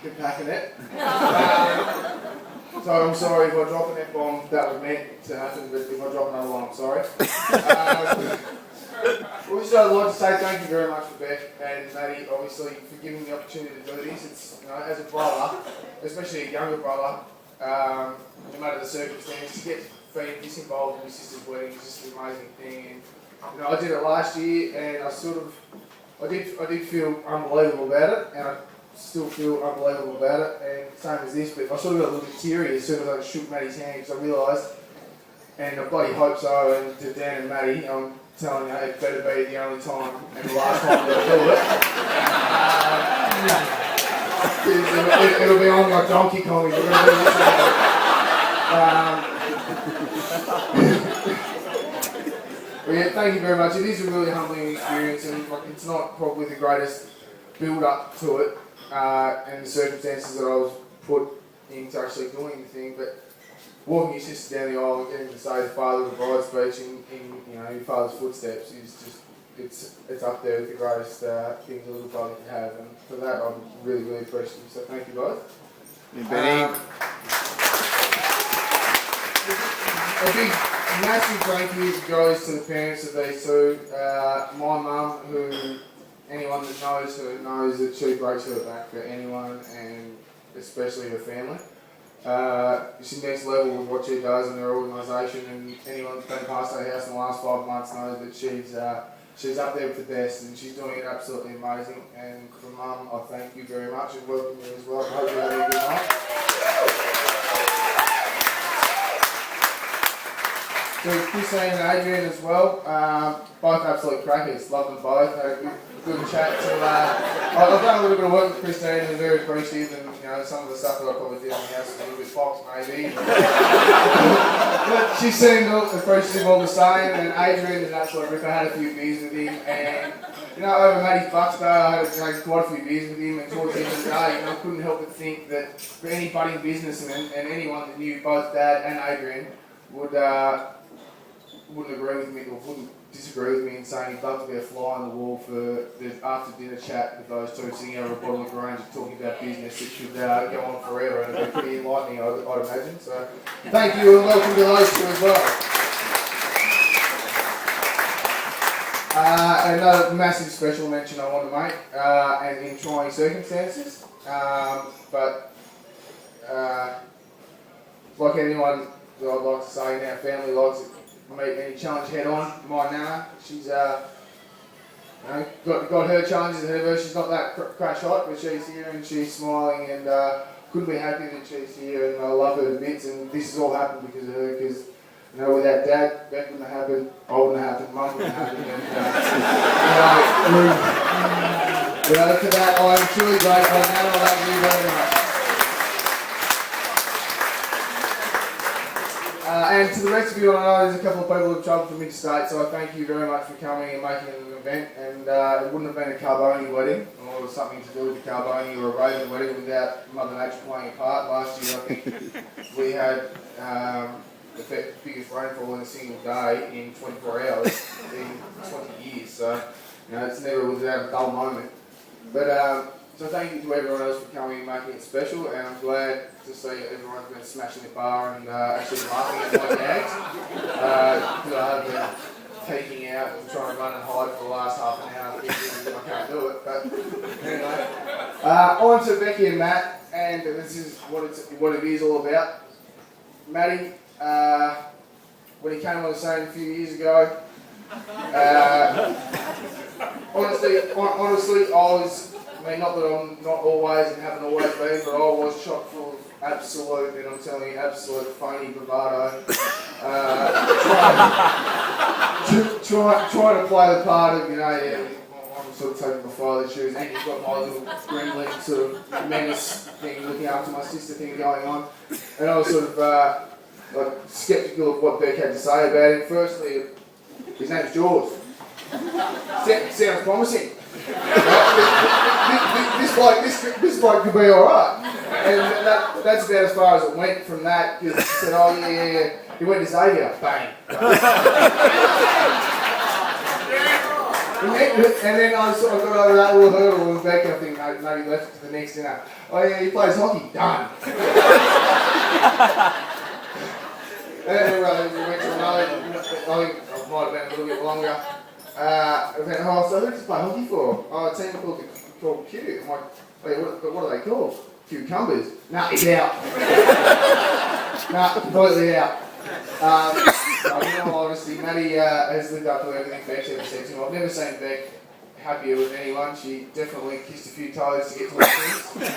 been packing it. So I'm sorry if I drop an F-bomb, that was meant to happen, but if I drop another one, I'm sorry. Also, I'd like to say thank you very much to Beck and Maddie, obviously, for giving me the opportunity to do this. It's, you know, as a brother, especially a younger brother, no matter the circumstance, to get being this involved in my sister's wedding is just an amazing thing. And you know, I did it last year, and I did feel unbelievable about it, and I still feel unbelievable about it. And same as this, but I sort of got a little bit teary as soon as I shook Maddie's hand because I realised, and I bloody hope so. And to Dan and Maddie, I'm telling you, it better be the only time and the last time that I do it. It'll be on like Donkey Kong. But yeah, thank you very much. It is a really humbling experience, and like, it's not probably the greatest build up to it, and the circumstances that I was put into actually doing the thing. But walking your sister down the aisle and getting to say the father of the bride speech in you know, your father's footsteps is just it's up there with the greatest things a little brother can have, and for that I'm really, really appreciative. So thank you both. A big, massive thank you goes to the parents of these two. My mum, who anyone that knows her knows that she breaks her back for anyone, and especially her family. She's next level with what she does in her organisation, and anyone that's been past her house in the last 5 months knows that she's up there with the best, and she's doing it absolutely amazing. And for Mum, I thank you very much and welcome you as well. I hope you're having a good night. To Christine and Adrian as well, both absolute crackers, love them both. Had a good chat. I've done a little bit of work with Christine and very appreciative, and you know, some of the stuff that I probably did in the house was a little bit fox maybe. But she seemed appreciative all the same, and Adrian is an absolute ripper. I had a few beers with him, and you know, over Matty's Bucks Day I had quite a few beers with him, and towards the end of the day, you know, I couldn't help but think that for any budding businessman and anyone that knew both Dad and Adrian wouldn't agree with me or wouldn't disagree with me in saying he'd love to be a fly on the wall for the after dinner chat with those two sitting over a bottle of Grange talking about business that should go on forever, and it'd be pretty enlightening, I'd imagine. So thank you and welcome to those two as well. Another massive special mention I want to make, and in trying circumstances, but like anyone that I'd like to say in our family likes it. Meet any challenge head on. My Nana, she's got her challenges ahead of her. She's not that crash hot, but she's here and she's smiling, and couldn't be happy that she's here, and I love her to bits. And this has all happened because of her. Because you know, without Dad, that wouldn't have happened. I wouldn't have happened. Mum wouldn't have happened. And, for that, I am truly grateful. Nana, I love you very much. And to the rest of you, I know there's a couple of people who've travelled from interstate, so I thank you very much for coming and making it an event. And it wouldn't have been a Carboni wedding, or something to do with the Carboni or a Raven wedding without Mother Nature playing a part. Last year, I think we had the biggest rainfall in a single day in 24 hours in 20 years. So, you know, it's never without a dull moment. But so thank you to everyone else for coming and making it special, and I'm glad to see everyone's been smashing the bar and actually laughing at my gags, because I have been peeking out and trying to run and hide for the last half an hour thinking I can't do it. But anyway, on to Becky and Matt, and this is what it is all about. Matty, when he came on the scene a few years ago, honestly, I was. I mean, not that I'm not always and haven't always been, but I was chock full of absolute, and I'm telling you, absolute phony bravado. Trying to play the part of, you know, yeah, I'm sort of taking my father's shoes, and you've got my little gremlin sort of menace thing, looking after my sister thing going on. And I was sort of like sceptical of what Beck had to say about him. Firstly, his name's George. Sounds promising. This bloke could be alright. And that's about as far as it went from that. He said, oh yeah. He went to Xavier. Bang. And then I sort of got over that little hurdle and back. I think maybe left it to the next dinner. Oh yeah, he plays hockey. Done. And we went to another. I think it might have been a little bit longer. Event. Oh, so who does he play hockey for? Oh, a team called Q. I'm like, wait, what are they called? Cucumbers. Nah, he's out. Nah, completely out. In all honesty, Maddie has lived up to everything Beck's ever said to him. I've never seen Beck happier with anyone. She definitely kissed a few toes to get to her things.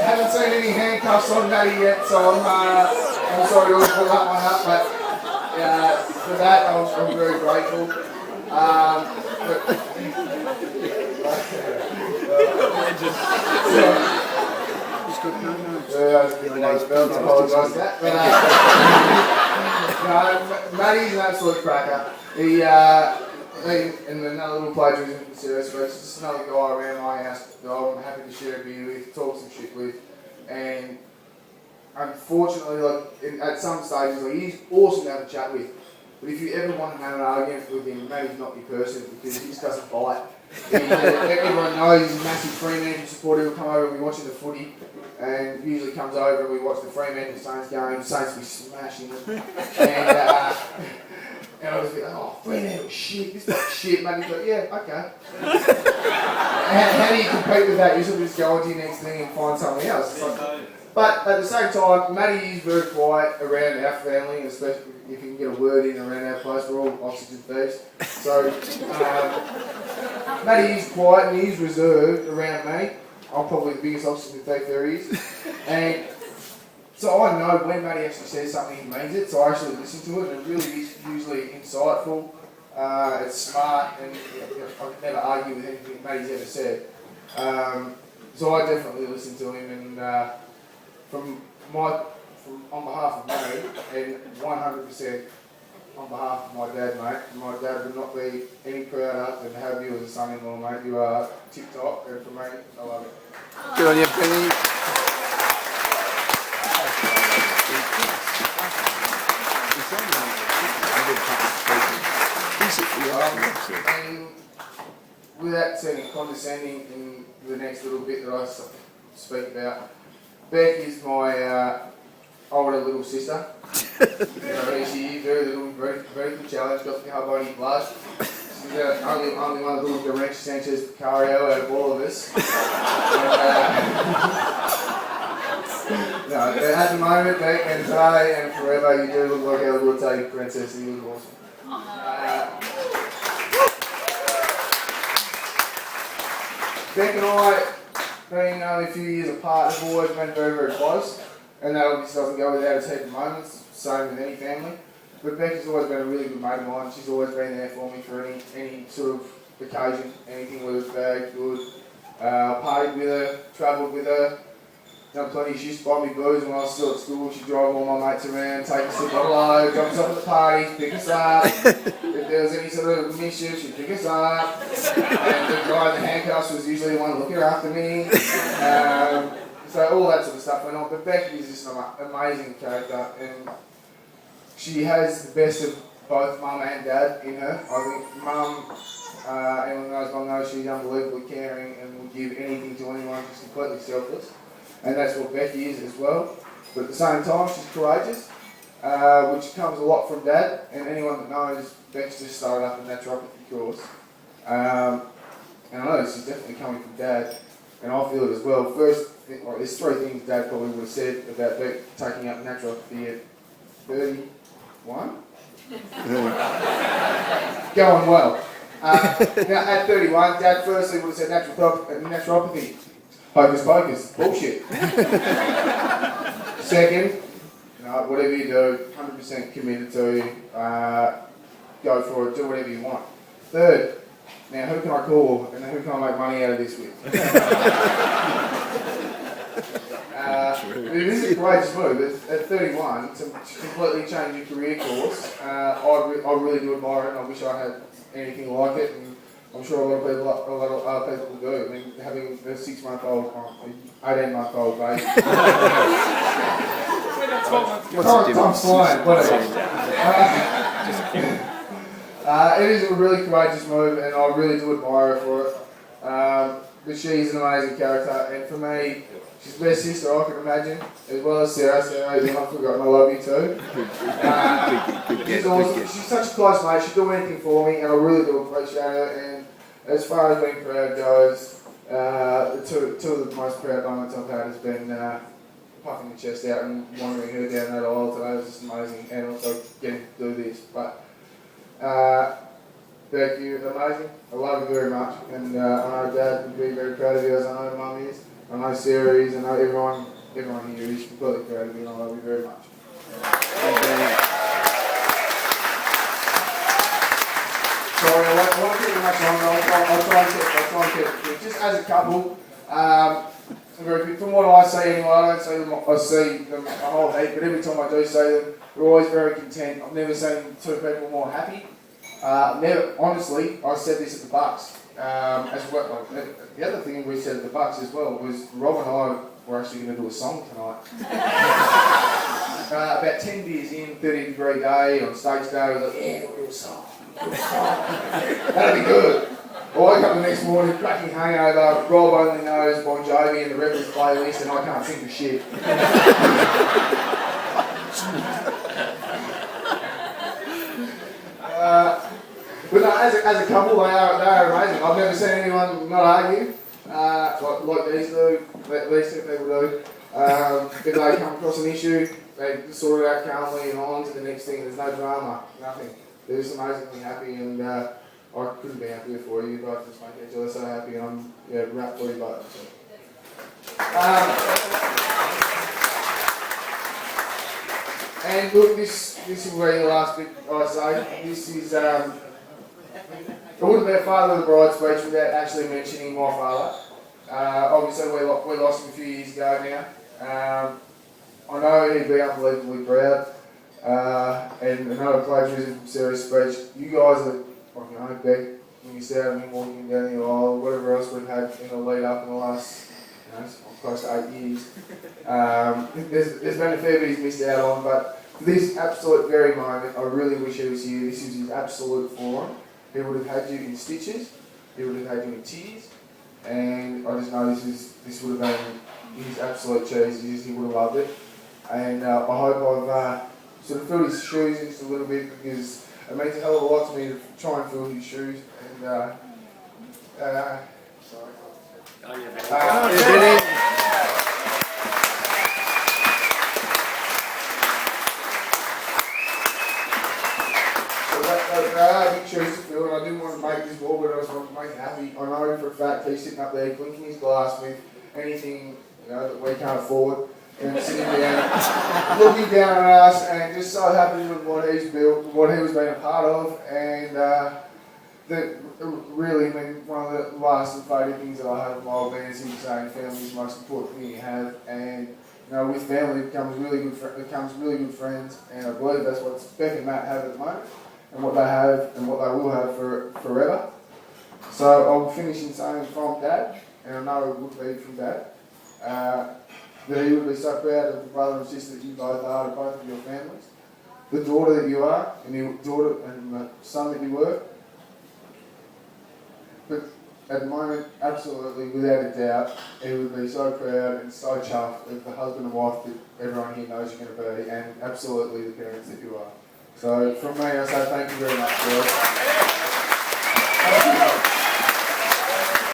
Haven't seen any handcuffs on Maddie yet, so I'm sorry to always pull that one up, but for that I'm very grateful. Apologise for that. But Matty's an absolute cracker. He and another little plagiarism in serious, but it's just another guy around my house that I'm happy to share a beer with, talk some shit with, and unfortunately, at some stages, he's awesome to have a chat with. But if you ever want to have an argument with him, Matty's not your person because he just doesn't bite. Everyone knows he's a massive Fremantle supporter. He'll come over and be watching the footy, and usually comes over and we watch the Fremantle Saints game. Saints be smashing them, and I was like, oh, Fremantle shit, this is shit, mate. He's like, yeah, okay. How do you compete with that? You sort of just go on to your next thing and find something else. But at the same time, Matty is very quiet around our family, especially if you can get a word in around our place. We're all oxygen thieves. So, Matty is quiet and he's reserved around me. I'm probably the biggest oxygen thief there is. And so I know when Matty actually says something, he means it, so I actually listen to it, and it really is usually insightful. It's smart, and I could never argue with anything Matty's ever said. So I definitely listen to him, and on behalf of Matty, and 100% on behalf of my dad, mate, my dad would not be any prouder than to have you as a son-in-law, mate. You are tip-top, and for me, I love it. Good on you, Penny. And without sounding condescending in the next little bit that I speak about, Beck is my older little sister. She's very little, very good challenge, got the Carboni blood. She's only one little Garench Sanchez Picario out of all of us. No, at the moment, Beck, and today and forever, you do look like our little Teddy princess. You look awesome. Beck and I, being only a few years apart, have always been very, very close, and that obviously doesn't go without its head of moments, same with any family. But Beck has always been a really good mate of mine. She's always been there for me for any sort of occasion, anything whether it's bad, good. Partied with her, travelled with her, done plenty. She used to buy me booze when I was still at school. She'd drive all my mates around, take us to the bottle, drop us off at the parties, pick us up. If there was any sort of mischief, she'd pick us up. And the guy in the handcuffs was usually the one looking after me. So all that sort of stuff went on. But Becky is just an amazing character, and she has the best of both mum and dad in her. I think mum, anyone knows mum knows she's unbelievably caring and will give anything to anyone. She's completely selfless. And that's what Becky is as well. But at the same time, she's courageous, which comes a lot from Dad. And anyone that knows, Beck's just started up a naturopathy course. And I know this is definitely coming from Dad, and I feel it as well. First, there's three things Dad probably would have said about Beck taking up naturopathy at 31. Going well. Now, at 31, Dad firstly would have said naturopathy. Hocus pocus. Bullshit. Second, whatever you do, 100% committed to, go for it, do whatever you want. Third, now who can I call and who can I make money out of this with? This is a courageous move. At 31, to completely change your career course, I really do admire it, and I wish I had anything like it. And I'm sure a lot of other people do. I mean, having a 6-month-old, 18-month-old baby. Time's flying, whatever. It is a really courageous move, and I really do admire her for it. But she's an amazing character, and for me, she's the best sister I can imagine, as well as Sarah. Sarah, you've not forgotten I love you too. She's awesome. She's such a close mate. She'd do anything for me, and I really do appreciate her. And as far as being proud goes, two of the most proud moments I've had has been puffing the chest out and wandering her down that aisle today. It was just amazing, and also getting to do this. But Beck, you're amazing. I love you very much, and I know Dad would be very proud of you, as I know Mum is. I know Sarah is. I know everyone here is completely proud of you, and I love you very much. Sorry, I won't keep you much longer. I'll try and keep it quick. Just as a couple, very quick. From what I see anyway, I don't see them. I see them a whole heap, but every time I do see them, they're always very content. I've never seen two people more happy. Honestly, I said this at the Bucks as well. The other thing we said at the Bucks as well was Rob and I were actually going to do a song tonight. About 10 beers in, 30-degree day on stage day, we were like, yeah, we'll do a song. That'd be good. I woke up the next morning, cracking hangover. Rob only knows Bon Jovi and the Rebels playlist, and I can't think of shit. But no, as a couple, they are amazing. I've never seen anyone not argue like these two people do. If they come across an issue, they sort it out calmly and on to the next thing. There's no drama, nothing. They're just amazingly happy, and I couldn't be happier for you. You both just make each other so happy, and I'm wrapped for you both. And look, this will be the last bit I say. This is, it wouldn't be a father of the bride speech without actually mentioning my father. Obviously, we lost him a few years ago now. I know he'd be unbelievably proud. And another plagiarism from Sarah's speech. You guys are, Beck, when you see me walking down the aisle, whatever else we've had in the lead up in the last, close to 8 years. There's been a fair bit he's missed out on, but for this absolute very moment, I really wish he was here. This is his absolute form. He would have had you in stitches, he would have had you in tears, and I just know this would have been his absolute cheese. He would have loved it. And I hope I've sort of filled his shoes just a little bit, because it means a hell of a lot to me to try and fill his shoes. And sorry. Big shoes to fill, and I didn't want to make this wall, but I just wanted to make him happy. I know for a fact he's sitting up there clinking his glass with anything that we can't afford, and sitting down, looking down at us, and just so happy with what he's built, what he was being a part of, and that really, one of the last and favourite things that I have in my old man is him saying family is the most important thing you have, and with family becomes really good friends, and I believe that's what Beck and Matt have at the moment, and what they have and what they will have forever. So I'll finish in saying from Dad, and I know it would be from Dad, that he would be so proud of the brother and sister that you both are to both of your families, the daughter that you are, and the daughter and the son that you were. But at the moment, absolutely, without a doubt, he would be so proud and so chuffed of the husband and wife that everyone here knows you're going to be, and absolutely the parents that you are. So from me, I say thank you very much, girls.